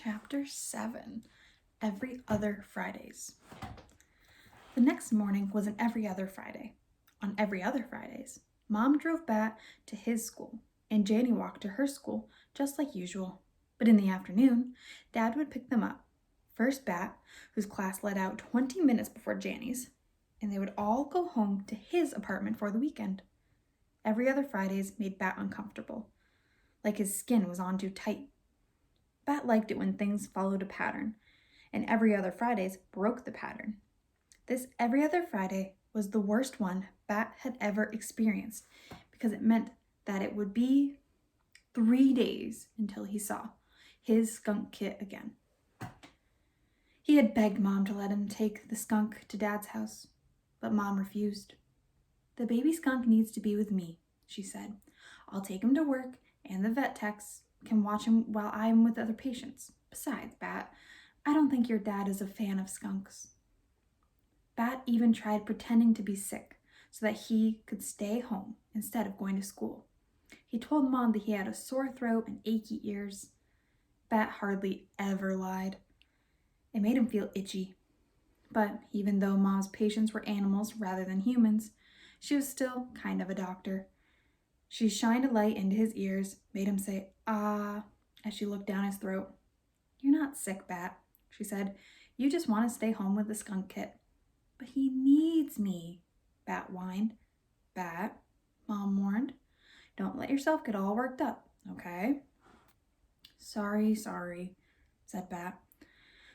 Chapter 7 Every Other Fridays. The next morning was an every other Friday. On every other Fridays, Mom drove Bat to his school, and Janie walked to her school just like usual. But in the afternoon, Dad would pick them up. First Bat, whose class let out 20 minutes before Janie's, and they would all go home to his apartment for the weekend. Every other Fridays made Bat uncomfortable, like his skin was on too tight. Bat liked it when things followed a pattern, and every other Fridays broke the pattern. This every other Friday was the worst one Bat had ever experienced because it meant that it would be 3 days until he saw his skunk kit again. He had begged Mom to let him take the skunk to Dad's house, but Mom refused. "The baby skunk needs to be with me," she said. "I'll take him to work, and the vet techs can watch him while I'm with other patients. Besides, Bat, I don't think your dad is a fan of skunks." Bat even tried pretending to be sick so that he could stay home instead of going to school. He told Mom that he had a sore throat and achy ears. Bat hardly ever lied. It made him feel itchy. But even though Mom's patients were animals rather than humans, she was still kind of a doctor. She shined a light into his ears, made him say, "Ah," as she looked down his throat. "You're not sick, Bat," she said. "You just want to stay home with the skunk kit." "But he needs me," Bat whined. "Bat," Mom warned, "don't let yourself get all worked up, okay?" Sorry, said Bat.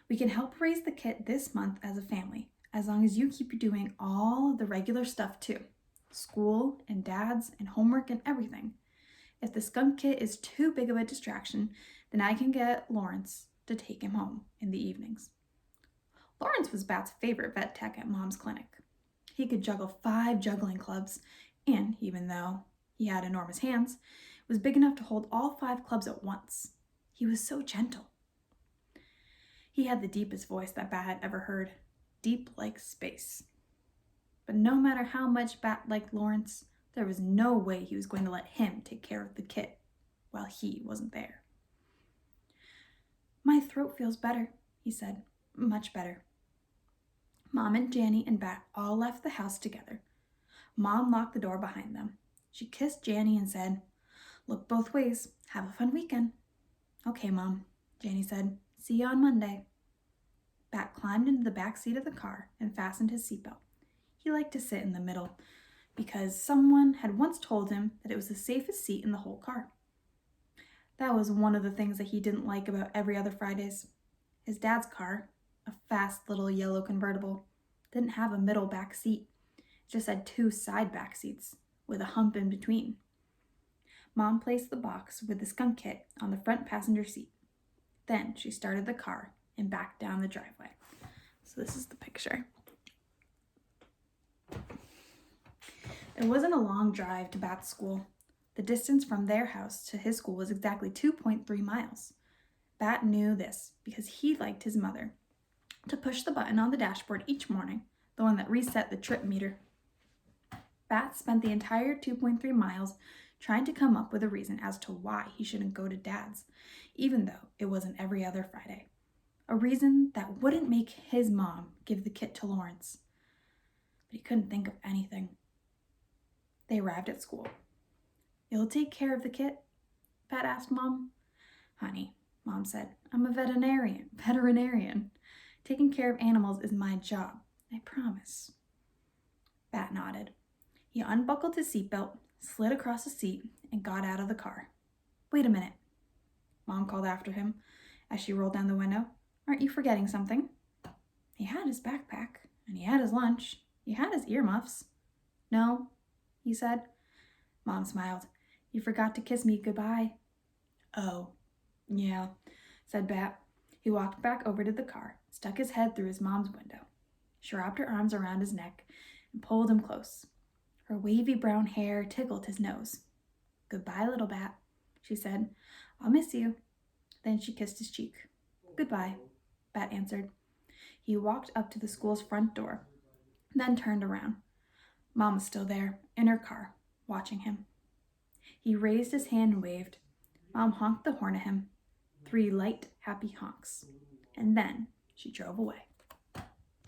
"We can help raise the kit this month as a family, as long as you keep doing all of the regular stuff too. School and Dad's and homework and everything. If the skunk kit is too big of a distraction, then I can get Lawrence to take him home in the evenings." Lawrence was Bat's favorite vet tech at Mom's clinic. He could juggle 5 juggling clubs, and even though he had enormous hands, was big enough to hold all 5 clubs at once. He was so gentle. He had the deepest voice that Bat had ever heard, deep like space. But no matter how much Bat liked Lawrence, there was no way he was going to let him take care of the kit while he wasn't there. "My throat feels better," he said. "Much better." Mom and Janie and Bat all left the house together. Mom locked the door behind them. She kissed Janie and said, "Look both ways. Have a fun weekend." "Okay, Mom," Janie said. "See you on Monday." Bat climbed into the back seat of the car and fastened his seatbelt. He liked to sit in the middle because someone had once told him that it was the safest seat in the whole car. That was one of the things that he didn't like about every other Fridays. His dad's car, a fast little yellow convertible, didn't have a middle back seat. It just had 2 side back seats with a hump in between. Mom placed the box with the skunk kit on the front passenger seat. Then she started the car and backed down the driveway. So this is the picture. It wasn't a long drive to Bat's school. The distance from their house to his school was exactly 2.3 miles. Bat knew this because he liked his mother to push the button on the dashboard each morning, the one that reset the trip meter. Bat spent the entire 2.3 miles trying to come up with a reason as to why he shouldn't go to Dad's, even though it wasn't every other Friday. A reason that wouldn't make his mom give the kit to Lawrence. But he couldn't think of anything. They arrived at school. "You'll take care of the kit?" Bat asked Mom. "Honey," Mom said, "I'm a veterinarian. Taking care of animals is my job, I promise." Bat nodded. He unbuckled his seatbelt, slid across the seat, and got out of the car. "Wait a minute," Mom called after him as she rolled down the window. "Aren't you forgetting something?" He had his backpack, and he had his lunch. He had his earmuffs. "No," he said. Mom smiled. "You forgot to kiss me goodbye." "Oh, yeah," said Bat. He walked back over to the car, stuck his head through his mom's window. She wrapped her arms around his neck and pulled him close. Her wavy brown hair tickled his nose. "Goodbye, little Bat," she said. "I'll miss you." Then she kissed his cheek. "Goodbye," Bat answered. He walked up to the school's front door, then turned around. Mom was still there, in her car, watching him. He raised his hand and waved. Mom honked the horn at him. 3 light, happy honks. And then she drove away.